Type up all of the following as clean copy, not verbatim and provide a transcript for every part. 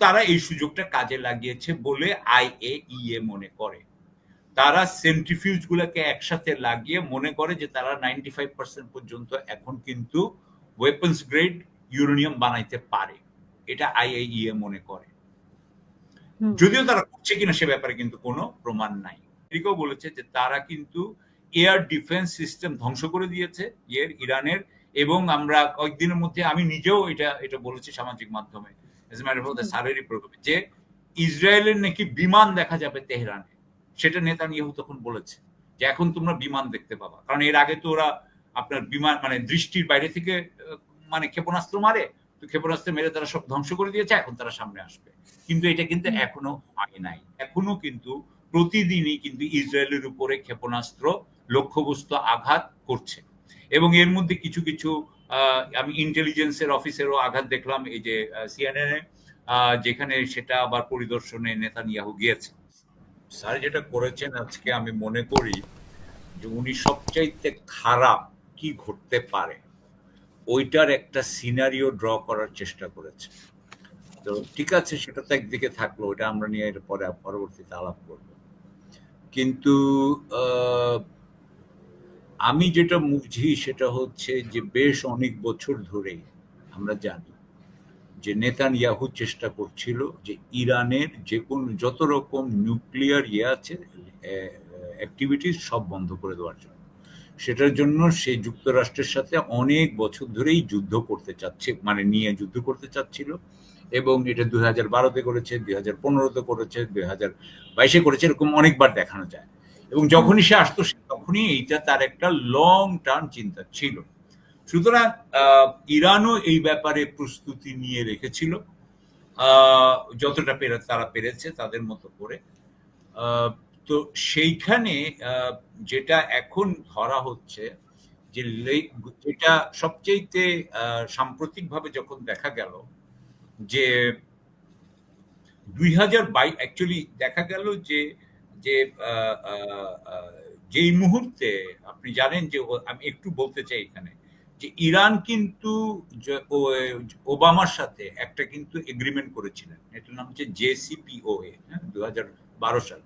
তারা এই সুযোগটা কাজে লাগিয়েছে বলে আইএইএ মনে করে। তারা সেন্ট্রিফিউজ গুলোকে একসাথে লাগিয়ে মনে করে যে তারা 95% পর্যন্ত এখন কিন্তু ওয়েপন্স গ্রেড ইউরেনিয়াম বানাইতে পারে। এটা আইএইএ মনে করে। যদিও তারা করছে কিনা সে ব্যাপারে কিন্তু কোনো প্রমাণ নাই। আমেরিকাও বলেছে যে তারা কিন্তু এয়ার ডিফেন্স সিস্টেম ধ্বংস করে দিয়েছে ইরানের, এবং আমরা কয়েকদিনের মধ্যে আমি নিজেও এটা বলেছি সামাজিক মাধ্যমে, স্যারেরই প্রোগ্রামে, যে ইসরায়েলের নাকি বিমান দেখা যাবে তেহরানে। সেটা নেতানিয়াহু তখন বলেছে যে এখন তোমরা বিমান দেখতে পাবা, কারণ এর আগে তো ওরা আপনার বিমান মানে দৃষ্টির বাইরে থেকে মানে ক্ষেপণাস্ত্র মারে, তো ক্ষেপণাস্ত্র মেরে তারা সব ধ্বংস করে দিয়েছে, এখন তারা সামনে আসবে। কিন্তু এটা কিন্তু এখনো হয় নাই। এখনো কিন্তু প্রতিদিনই কিন্তু ইসরায়েলের উপরে ক্ষেপণাস্ত্র লক্ষ্যবস্তু আঘাত করছে, এবং এর মধ্যে কিছু কিছু আমি ইন্টেলিজেন্সের অফিসেরও আঘাত দেখলাম এই যে সিএনএন যেখানে সেটা আবার পরিদর্শনে নেতানিয়াহু গিয়েছে। স্যার যেটা করেছেন আজকে আমি মনে করি যে উনি সবচাইতে খারাপ কি ঘটতে পারে ওইটার একটা সিনারিও ড্র করার চেষ্টা করেছে। তো ঠিক আছে, সেটা তো একদিকে থাকলো, ওটা আমরা নিয়ে এর পরে পরবর্তীতে আলাপ করব। কিন্তু আমি যেটা বুঝি সেটা হচ্ছে যে বেশ অনেক বছর ধরেই আমরা জানি যে নেতানিয়াহু চেষ্টা করছিল যে ইরানের যে কোনো যত রকম নিউক্লিয়ার আছে অ্যাক্টিভিটিস সব বন্ধ করে দেওয়ার জন্য। সেটার জন্য সে যুক্তরাষ্ট্রের সাথে অনেক বছর ধরেই যুদ্ধ করতে চাচ্ছে, মানে নিয়ে যুদ্ধ করতে চাচ্ছিল, এবং এটা 2012-তে করেছে, 2015-তে করেছে, 2022-এ করেছে, এরকম অনেকবার দেখানো যায়। এবং যখনই সে আসতো তখনই এইটা তার একটা লং টার্ম চিন্তা ছিল। সুতরাং ইরানও এই ব্যাপারে প্রস্তুতি নিয়ে রেখেছিল যতটা তারা পেরেছে তাদের মতো করে। তো সেইখানে যেটা এখন ধরা হচ্ছে যে যেটা সবচেয়ে সাম্প্রতিকভাবে যখন দেখা গেল যে 2022 অ্যাকচুয়ালি দেখা গেল যে যেই মুহূর্তে আপনি জানেন যে আমি একটু বলতে চাই এখানে যে ইরান কিন্তু ওবামার সাথে একটা কিন্তু এগ্রিমেন্ট করেছিলেন, এটার নাম হচ্ছে JCPOA, 2012 সালে,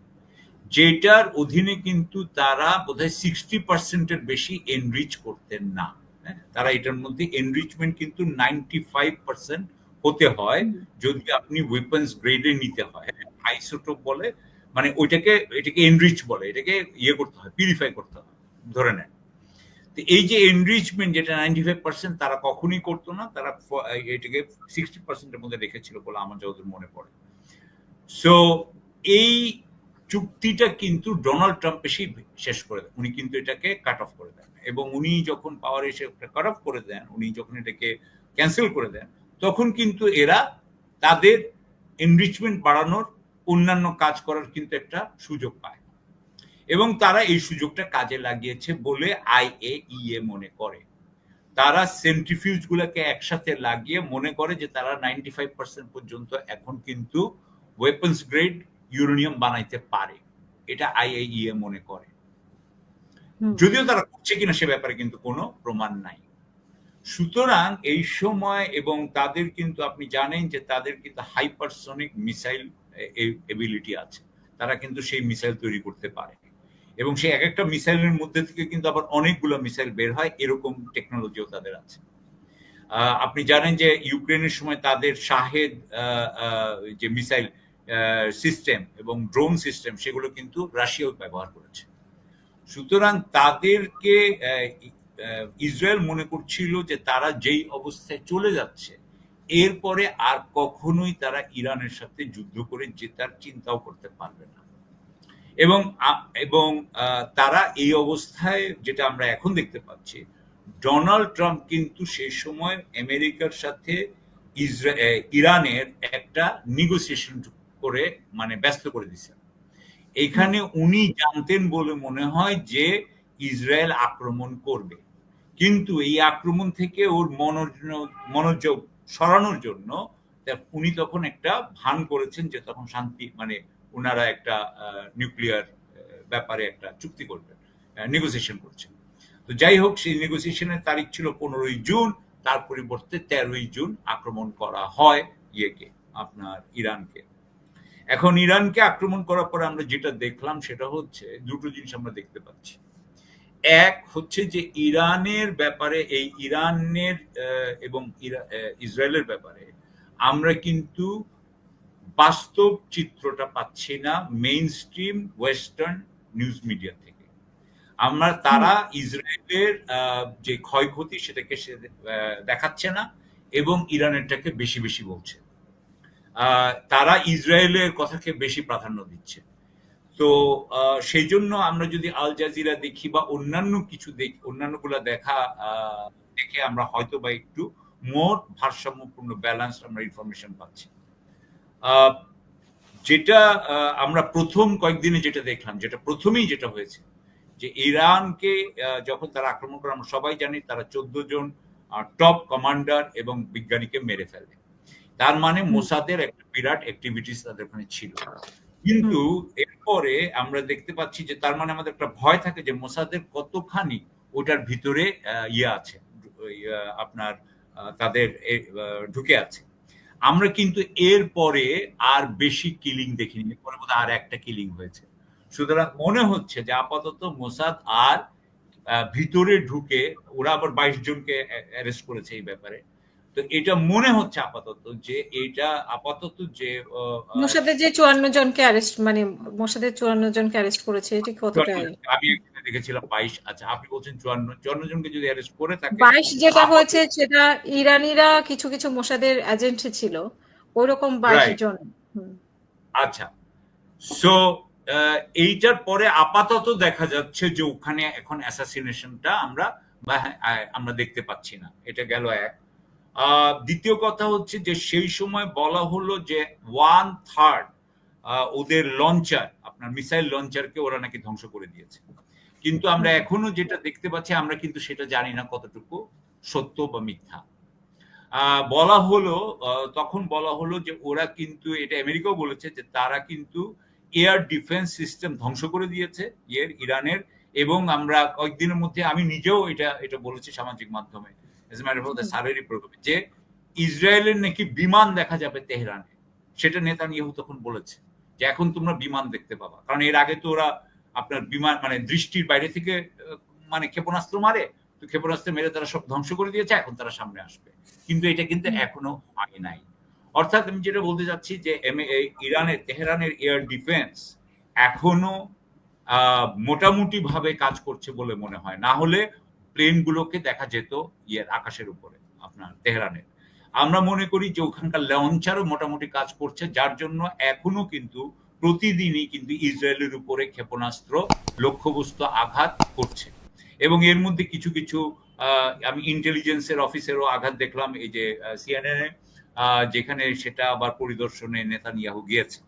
যেটার অধীনে কিন্তু তারা বোধহয় 60%-এর বেশি এনরিচ করতেন না। তারা এটার মধ্যে এনরিচমেন্ট কিন্তু 95% হতে হয় যদি আপনি ওয়েপন্স গ্রেডে নিতে হয়। আইসোটোপ বলে, মানে এটাকে এনরিচ বলে, এটাকে করতে হয়, পিউরিফাই করতে হয় ধরে নেন। তো এই যে এনরিচমেন্ট যেটা 95% তারা কখনোই করতো না, তারা এটাকে 60%-এর মধ্যে রেখেছিল বলে আমার যতদূর মনে পড়ে। সো এই চুক্তিটা কিন্তু ডোনাল্ড ট্রাম্প এসে শেষ করে দেন, উনি কিন্তু এটাকে কাট অফ করে দেন, এবং উনি যখন পাওয়ারে এসে কাট অফ করে দেন, উনি যখন এটাকে ক্যান্সেল করে দেন, তখন কিন্তু এরা তাদের এনরিচমেন্ট বাড়ানোর অন্যান্য কাজ করার কিন্তু একটা সুযোগ পায়, এবং তারা এই সুযোগটা কাজে লাগিয়েছে বলে আইএইএ মনে করে। তারা সেন্ট্রিফিউজ গুলোকে একসাথে লাগিয়ে মনে করে যে তারা 95% পর্যন্ত এখন কিন্তু ওয়েপন্স গ্রেড ইউরেনিয়াম বানাইতে পারে। এটা আইএইএ মনে করে। যদিও তারা করছে কিনা সে ব্যাপারে কিন্তু কোনো প্রমাণ নাই। সুতরাং এই সময়, এবং তাদের কিন্তু আপনি জানেন যে তাদের কিন্তু হাইপারসনিক মিসাইল এবিলিটি আছে, তারা কিন্তু সেই মিসাইল তৈরি করতে পারে, এবং সেই এক একটা মিসাইলের মধ্যে থেকে কিন্তু আবার অনেকগুলো মিসাইল বের হয়, এরকম টেকনোলজিও তাদের আছে। আপনি জানেন যে ইউক্রেনের সময় তাদের শাহেদ যে মিসাইল সিস্টেম এবং ড্রোন সিস্টেম সেগুলো কিন্তু রাশিয়াও ব্যবহার করেছে। সুতরাং তাদেরকে ইসরায়েল মনে করছিল যে তারা যেই অবস্থায় চলে যাচ্ছে এরপরে আর কখনোই তারা ইরানের সাথে যুদ্ধ করে জেতার চিন্তাও করতে পারবে না, এবং তারা এই অবস্থায় যেটা আমরা এখন দেখতে পাচ্ছি, ডোনাল্ড ট্রাম্প কিন্তু সেই সময় আমেরিকার সাথে ইরানের একটা নেগোসিয়েশন করে মানে ব্যস্ত করে দিচ্ছেন। এখানে উনি জানতেন বলে মনে হয় যে ইসরায়েল আক্রমণ করবে, কিন্তু এই আক্রমণ থেকে ওর মনোযোগ সরানোর জন্য উনি তখন একটা ভান করেছেন যে তখন শান্তি, মানে ওনারা একটা নিউক্লিয়ার ব্যাপারে একটা চুক্তি করবেন, নেগোসিয়েশন করছেন। তো যাই হোক, সেই নেগোসিয়েশনের তারিখ ছিল 15ই জুন, তার পরিবর্তে 13ই জুন আক্রমণ করা হয় আপনার ইরানকে। এখন ইরানকে আক্রমণ করার পরে আমরা যেটা দেখলাম সেটা হচ্ছে দুটো জিনিস আমরা দেখতে পাচ্ছি। এক হচ্ছে যে ইরানের ব্যাপারে, এই ইরানের এবং ইসরায়েলের ব্যাপারে আমরা কিন্তু বাস্তব চিত্রটা পাচ্ছি না main stream western news media থেকে। তারা ইসরায়েলের যে ক্ষয়ক্ষতি সেটাকে দেখাচ্ছে না এবং ইরানেরটাকে বেশি বেশি বলছে। তারা ইসরায়েলের কথাকে বেশি প্রাধান্য দিচ্ছে। তো সেই জন্য আমরা যদি আল জাজিরা দেখি বা অন্যান্য কিছু দেখি, অন্যান্যগুলা দেখে আমরা হয়তো বা একটু মোর ভারসাম্যপূর্ণ ব্যালেন্স আমরা ইনফরমেশন পাচ্ছি। যেটা আমরা প্রথম কয়েকদিনে যেটা দেখলাম, যেটা প্রথমেই যেটা হয়েছে যে ইরানকে যখন তারা আক্রমণ করে, আমরা সবাই জানি তারা 14 জন টপ কমান্ডার এবং বিজ্ঞানীকে মেরে ফেলে। তার মানে মোসাদের একটা বিরাট অ্যাক্টিভিটিস তাদের ওখানে ছিল। কিন্তু এরপরে আমরা দেখতে পাচ্ছি যে তার মানে আমাদের একটা ভয় থাকে যে মোসাদের কতখানি ওটার ভিতরে ইয়ে আছে, আপনার তাদের ঢুকে আছে। আমরা কিন্তু এরপরে আর বেশি কিলিং দেখিনি, পরে বোধহয় আর একটা কিলিং হয়েছে। সুতরাং মনে হচ্ছে যে আপাতত মোসাদ আর ভিতরে ঢুকে, ওরা আবার 22 জনকে অ্যারেস্ট করেছে এই ব্যাপারে। তো এটা মনে হচ্ছে আপাতত যে এটা আপাতত যে মোসাদের যে 54 জনকে অ্যারেস্ট, মানে মোসাদের 54 জনকে অ্যারেস্ট করেছে, এটি কতটা? আমি দেখেছিলাম 22। আচ্ছা, আপনি বলছেন 54 জনকে যদি অ্যারেস্ট করে থাকে। 22 যেটা হয়েছে সেটা ইরানিরা কিছু কিছু মোসাদের এজেন্ট ছিল, ওইরকম 22 জন। আচ্ছা, সো এইটার পরে আপাতত দেখা যাচ্ছে যে ওখানে এখন অ্যাসাসিনেশনটা আমরা দেখতে পাচ্ছি না। এটা গেল এক। দ্বিতীয় কথা হচ্ছে যে সেই সময় বলা হলো যে 1/3 ওদের লঞ্চার, আপনার মিসাইল লঞ্চারকে ওরা নাকি ধ্বংস করে দিয়েছে। কিন্তু আমরা এখনো যেটা দেখতে পাচ্ছি, আমরা কিন্তু সেটা জানি না কতটুকু সত্য বা মিথ্যা। তখন বলা হলো যে ওরা কিন্তু, এটা আমেরিকাও বলেছে যে তারা কিন্তু এয়ার ডিফেন্স সিস্টেম ধ্বংস করে দিয়েছে ইরানের। এবং আমরা কয়েকদিনের মধ্যে, আমি নিজেও এটা বলেছি সামাজিক মাধ্যমে, স্যারেরই প্রোগ্রামে, যে ইসরায়েলের নাকি বিমান দেখা যাবে তেহরানে। সেটা নেতানিয়াহু তখন বলেছে যে এখন তোমরা বিমান দেখতে পাবা, কারণ এর আগে তো ওরা আপনার বিমান মানে দৃষ্টির বাইরে থেকে মানে ক্ষেপণাস্ত্র মারে, তো ক্ষেপণাস্ত্র মেরে তারা সব ধ্বংস করে দিয়েছে, এখন তারা সামনে আসবে। কিন্তু এটা কিন্তু এখনো হয় নাই। অর্থাৎ আমি যেটা বলতে চাচ্ছি যে ইরানের, তেহরানের এয়ার ডিফেন্স এখনো মোটামুটি ভাবে কাজ করছে বলে মনে হয়। না হলে প্লেনগুলোকে দেখা যেত আকাশের উপরে আপনার তেহরানের। আমরা মনে করি যে ওখানকার লঞ্চারও মোটামুটি কাজ করছে, যার জন্য এখনো কিন্তু প্রতিদিনই কিন্তু ইসরায়েলের উপরে ক্ষেপণাস্ত্র লক্ষ্যবস্তু আঘাত করছে। এবং এর মধ্যে কিছু কিছু আমি ইন্টেলিজেন্সের অফিসেরও আঘাত দেখলাম, এই যে সিএনএন, যেখানে সেটা আবার পরিদর্শনে নেতানিয়াহু গিয়েছে।